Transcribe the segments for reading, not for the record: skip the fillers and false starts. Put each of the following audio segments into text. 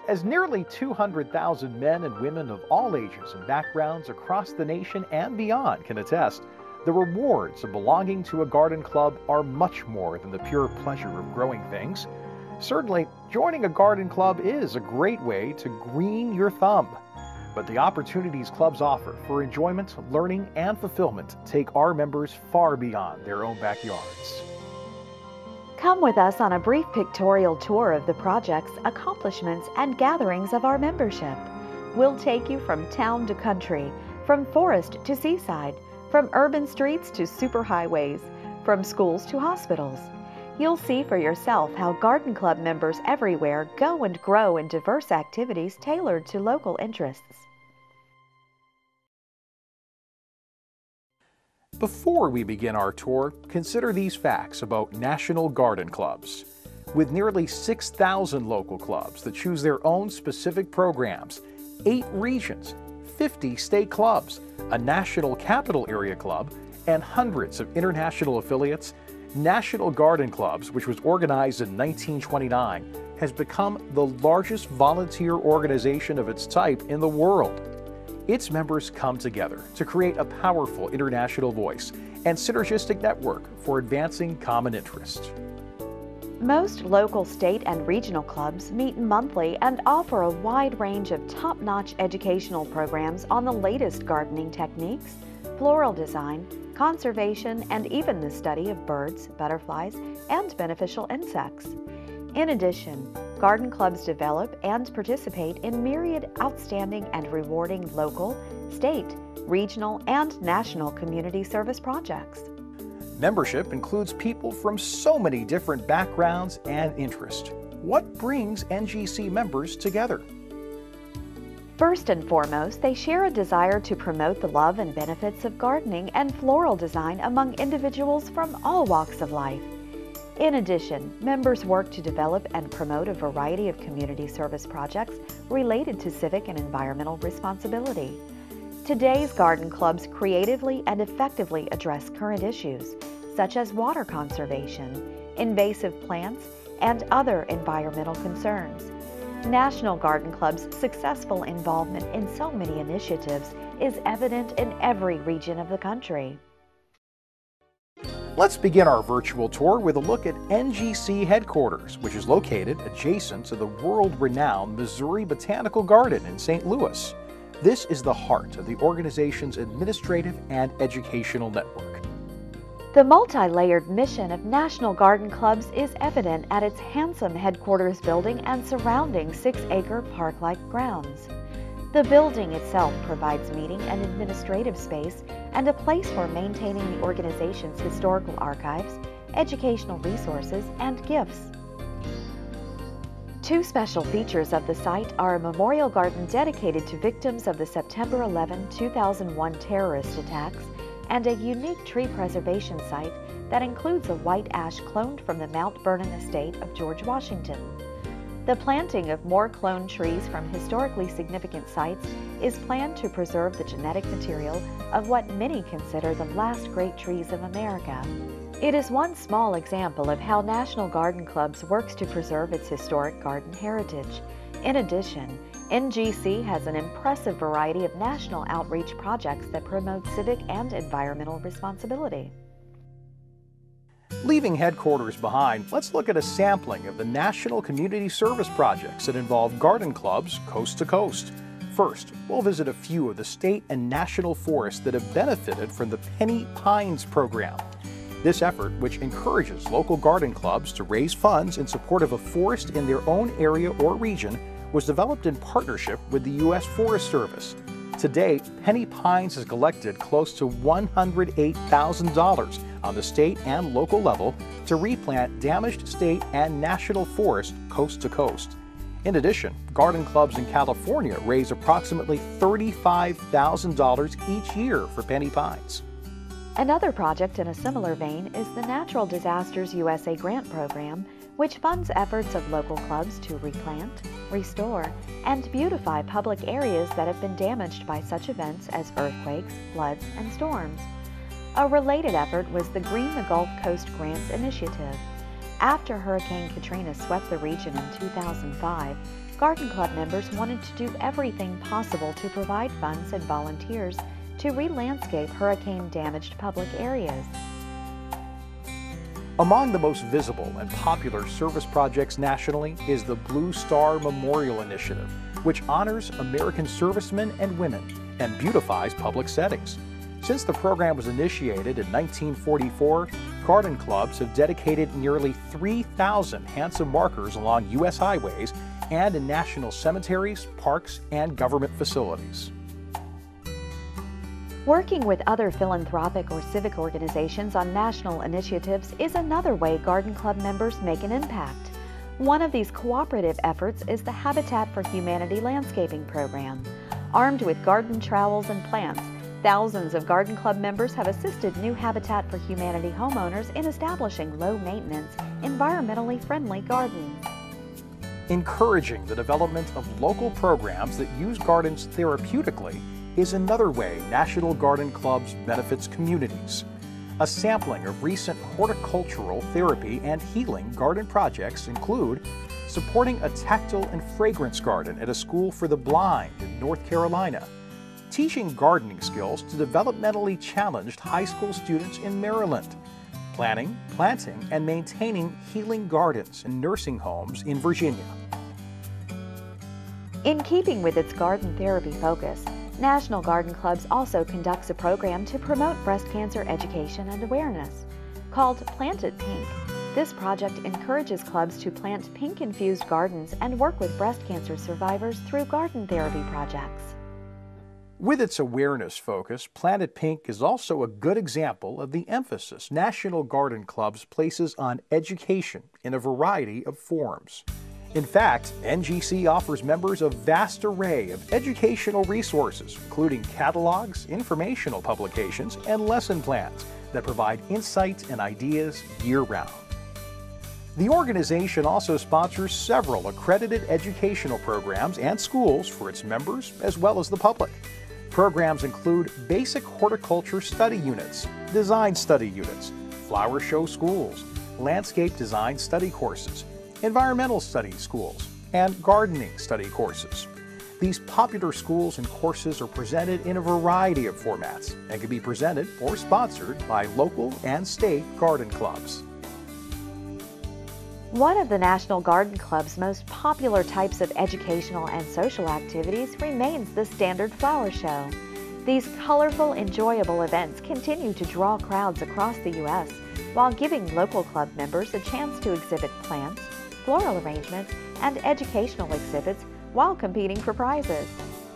As nearly 200,000 men and women of all ages and backgrounds across the nation and beyond can attest, the rewards of belonging to a garden club are much more than the pure pleasure of growing things. Certainly, joining a garden club is a great way to green your thumb. But the opportunities clubs offer for enjoyment, learning, and fulfillment take our members far beyond their own backyards. Come with us on a brief pictorial tour of the projects, accomplishments, and gatherings of our membership. We'll take you from town to country, from forest to seaside, from urban streets to superhighways, from schools to hospitals. You'll see for yourself how garden club members everywhere go and grow in diverse activities tailored to local interests. Before we begin our tour, consider these facts about National Garden Clubs. With nearly 6,000 local clubs that choose their own specific programs, 8 regions, 50 state clubs, a national capital area club, and hundreds of international affiliates, National Garden Clubs, which was organized in 1929, has become the largest volunteer organization of its type in the world. Its members come together to create a powerful international voice and synergistic network for advancing common interest. Most local, state, and regional clubs meet monthly and offer a wide range of top-notch educational programs on the latest gardening techniques, floral design, conservation, and even the study of birds, butterflies, and beneficial insects. In addition, garden clubs develop and participate in myriad outstanding and rewarding local, state, regional, and national community service projects. Membership includes people from so many different backgrounds and interests. What brings NGC members together? First and foremost, they share a desire to promote the love and benefits of gardening and floral design among individuals from all walks of life. In addition, members work to develop and promote a variety of community service projects related to civic and environmental responsibility. Today's garden clubs creatively and effectively address current issues, such as water conservation, invasive plants, and other environmental concerns. National Garden Club's successful involvement in so many initiatives is evident in every region of the country. Let's begin our virtual tour with a look at NGC headquarters, which is located adjacent to the world-renowned Missouri Botanical Garden in St. Louis. This is the heart of the organization's administrative and educational network. The multi-layered mission of National Garden Clubs is evident at its handsome headquarters building and surrounding 6-acre park-like grounds. The building itself provides meeting and administrative space and a place for maintaining the organization's historical archives, educational resources, and gifts. Two special features of the site are a memorial garden dedicated to victims of the September 11, 2001 terrorist attacks and a unique tree preservation site that includes a white ash cloned from the Mount Vernon estate of George Washington. The planting of more cloned trees from historically significant sites is planned to preserve the genetic material of what many consider the last great trees of America. It is one small example of how National Garden Clubs works to preserve its historic garden heritage. In addition, NGC has an impressive variety of national outreach projects that promote civic and environmental responsibility. Leaving headquarters behind, let's look at a sampling of the national community service projects that involve garden clubs coast to coast. First, we'll visit a few of the state and national forests that have benefited from the Penny Pines program. This effort, which encourages local garden clubs to raise funds in support of a forest in their own area or region, was developed in partnership with the U.S. Forest Service. To date, Penny Pines has collected close to $108,000 on the state and local level to replant damaged state and national forests coast to coast. In addition, garden clubs in California raise approximately $35,000 each year for Penny Pines. Another project in a similar vein is the Natural Disasters USA Grant Program, which funds efforts of local clubs to replant, restore, and beautify public areas that have been damaged by such events as earthquakes, floods, and storms. A related effort was the Green the Gulf Coast Grants Initiative. After Hurricane Katrina swept the region in 2005, Garden Club members wanted to do everything possible to provide funds and volunteers to re-landscape hurricane-damaged public areas. Among the most visible and popular service projects nationally is the Blue Star Memorial Initiative, which honors American servicemen and women and beautifies public settings. Since the program was initiated in 1944, garden clubs have dedicated nearly 3,000 handsome markers along U.S. highways and in national cemeteries, parks, and government facilities. Working with other philanthropic or civic organizations on national initiatives is another way Garden Club members make an impact. One of these cooperative efforts is the Habitat for Humanity landscaping program. Armed with garden trowels and plants, thousands of Garden Club members have assisted new Habitat for Humanity homeowners in establishing low-maintenance, environmentally friendly gardens. Encouraging the development of local programs that use gardens therapeutically is another way National Garden Clubs benefits communities. A sampling of recent horticultural therapy and healing garden projects include supporting a tactile and fragrance garden at a school for the blind in North Carolina, teaching gardening skills to developmentally challenged high school students in Maryland, planting, and maintaining healing gardens in nursing homes in Virginia. In keeping with its garden therapy focus, National Garden Clubs also conducts a program to promote breast cancer education and awareness. Called Plant It Pink, this project encourages clubs to plant pink-infused gardens and work with breast cancer survivors through garden therapy projects. With its awareness focus, Plant It Pink is also a good example of the emphasis National Garden Clubs places on education in a variety of forms. In fact, NGC offers members a vast array of educational resources, including catalogs, informational publications, and lesson plans that provide insight and ideas year-round. The organization also sponsors several accredited educational programs and schools for its members as well as the public. Programs include basic horticulture study units, design study units, flower show schools, landscape design study courses, environmental study schools, and gardening study courses. These popular schools and courses are presented in a variety of formats and can be presented or sponsored by local and state garden clubs. One of the National Garden Club's most popular types of educational and social activities remains the Standard Flower Show. These colorful, enjoyable events continue to draw crowds across the U.S. while giving local club members a chance to exhibit plants, floral arrangements, and educational exhibits while competing for prizes.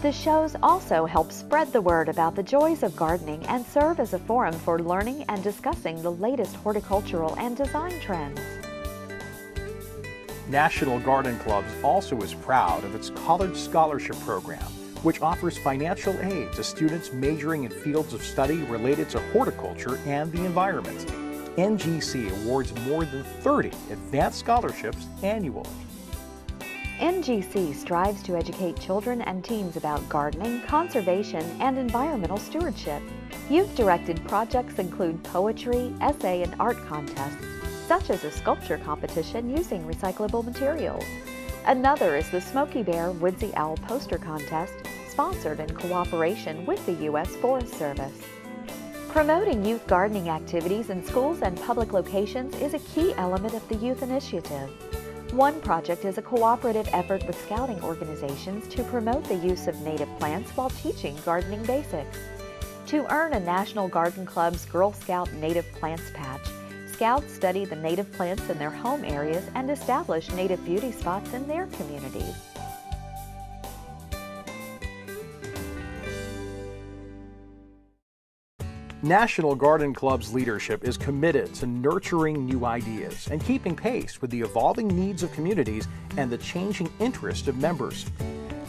The shows also help spread the word about the joys of gardening and serve as a forum for learning and discussing the latest horticultural and design trends. National Garden Clubs also is proud of its College Scholarship Program, which offers financial aid to students majoring in fields of study related to horticulture and the environment. NGC awards more than 30 advanced scholarships annually. NGC strives to educate children and teens about gardening, conservation, and environmental stewardship. Youth-directed projects include poetry, essay, and art contests, such as a sculpture competition using recyclable materials. Another is the Smokey Bear Woodsy Owl poster contest, sponsored in cooperation with the U.S. Forest Service. Promoting youth gardening activities in schools and public locations is a key element of the Youth Initiative. One project is a cooperative effort with scouting organizations to promote the use of native plants while teaching gardening basics. To earn a National Garden Club's Girl Scout Native Plants Patch, Scouts study the native plants in their home areas and establish native beauty spots in their communities. National Garden Club's leadership is committed to nurturing new ideas and keeping pace with the evolving needs of communities and the changing interests of members.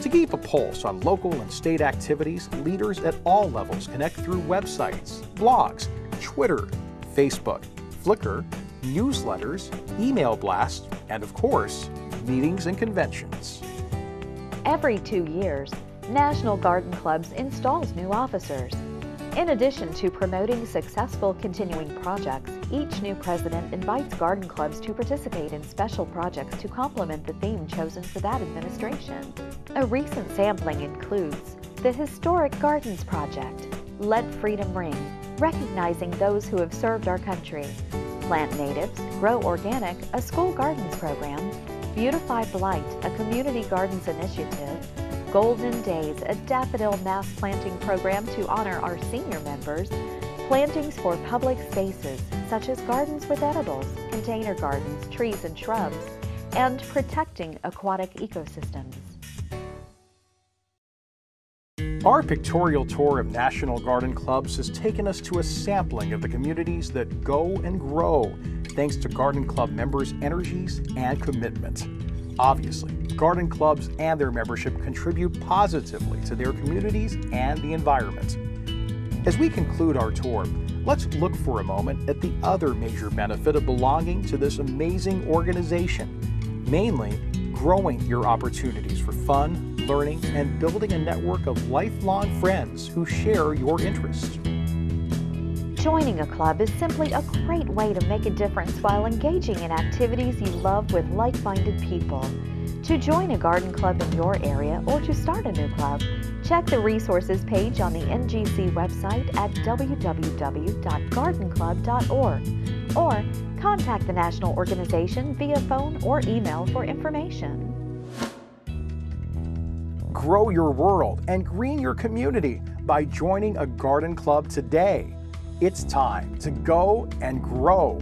To keep a pulse on local and state activities, leaders at all levels connect through websites, blogs, Twitter, Facebook, Flickr, newsletters, email blasts, and of course, meetings and conventions. Every 2 years, National Garden Clubs installs new officers. In addition to promoting successful continuing projects, Each new president invites garden clubs to participate in special projects to complement the theme chosen for that administration. A recent sampling includes the Historic Gardens Project, Let Freedom Ring, recognizing those who have served our country, Plant Natives, Grow Organic, a school gardens program, Beautify Blight, a community gardens initiative, Golden Days, a daffodil mass planting program to honor our senior members, plantings for public spaces, such as gardens with edibles, container gardens, trees and shrubs, and protecting aquatic ecosystems. Our pictorial tour of National Garden Clubs has taken us to a sampling of the communities that go and grow, thanks to Garden Club members' energies and commitment. Obviously, garden clubs and their membership contribute positively to their communities and the environment. As we conclude our tour, let's look for a moment at the other major benefit of belonging to this amazing organization, mainly growing your opportunities for fun, learning, and building a network of lifelong friends who share your interests. Joining a club is simply a great way to make a difference while engaging in activities you love with like-minded people. To join a garden club in your area or to start a new club, check the resources page on the NGC website at www.gardenclub.org or contact the national organization via phone or email for information. Grow your world and green your community by joining a garden club today. It's time to go and grow.